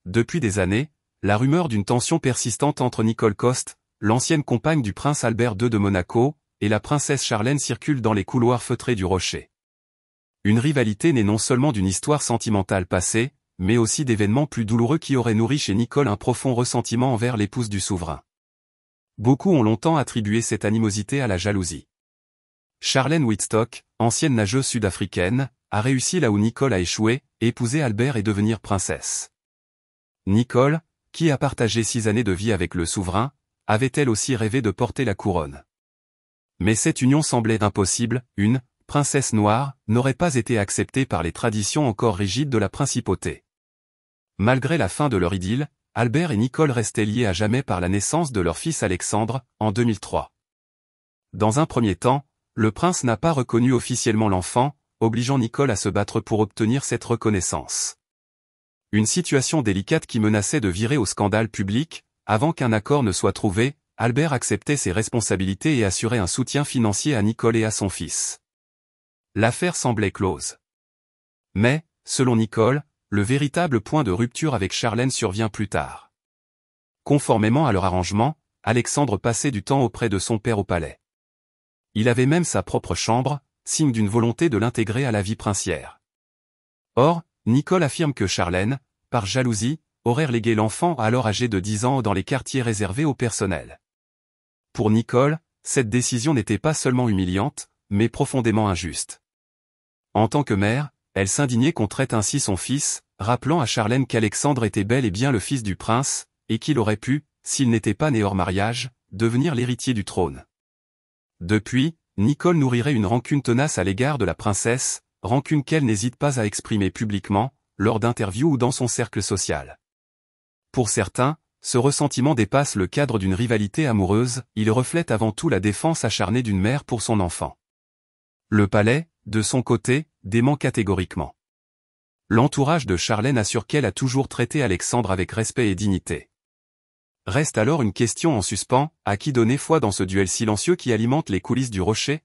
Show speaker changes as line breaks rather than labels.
Depuis des années, la rumeur d'une tension persistante entre Nicole Coste, l'ancienne compagne du prince Albert II de Monaco, et la princesse Charlène circule dans les couloirs feutrés du Rocher. Une rivalité née non seulement d'une histoire sentimentale passée, mais aussi d'événements plus douloureux qui auraient nourri chez Nicole un profond ressentiment envers l'épouse du souverain. Beaucoup ont longtemps attribué cette animosité à la jalousie. Charlène Whitstock, ancienne nageuse sud-africaine, a réussi là où Nicole a échoué, épouser Albert et devenir princesse. Nicole, qui a partagé 6 années de vie avec le souverain, avait elle aussi rêvé de porter la couronne. Mais cette union semblait impossible, une princesse noire n'aurait pas été acceptée par les traditions encore rigides de la principauté. Malgré la fin de leur idylle, Albert et Nicole restaient liés à jamais par la naissance de leur fils Alexandre, en 2003. Dans un premier temps, le prince n'a pas reconnu officiellement l'enfant, obligeant Nicole à se battre pour obtenir cette reconnaissance. Une situation délicate qui menaçait de virer au scandale public, avant qu'un accord ne soit trouvé, Albert acceptait ses responsabilités et assurait un soutien financier à Nicole et à son fils. L'affaire semblait close. Mais, selon Nicole, le véritable point de rupture avec Charlène survient plus tard. Conformément à leur arrangement, Alexandre passait du temps auprès de son père au palais. Il avait même sa propre chambre, signe d'une volonté de l'intégrer à la vie princière. Or, Nicole affirme que Charlène, par jalousie, aurait relégué l'enfant alors âgé de 10 ans dans les quartiers réservés au personnel. Pour Nicole, cette décision n'était pas seulement humiliante, mais profondément injuste. En tant que mère, elle s'indignait qu'on traite ainsi son fils, rappelant à Charlène qu'Alexandre était bel et bien le fils du prince, et qu'il aurait pu, s'il n'était pas né hors mariage, devenir l'héritier du trône. Depuis, Nicole nourrirait une rancune tenace à l'égard de la princesse, rancune qu'elle n'hésite pas à exprimer publiquement, lors d'interviews ou dans son cercle social. Pour certains, ce ressentiment dépasse le cadre d'une rivalité amoureuse, il reflète avant tout la défense acharnée d'une mère pour son enfant. Le palais, de son côté, dément catégoriquement. L'entourage de Charlène assure qu'elle a toujours traité Alexandre avec respect et dignité. Reste alors une question en suspens, à qui donner foi dans ce duel silencieux qui alimente les coulisses du Rocher ?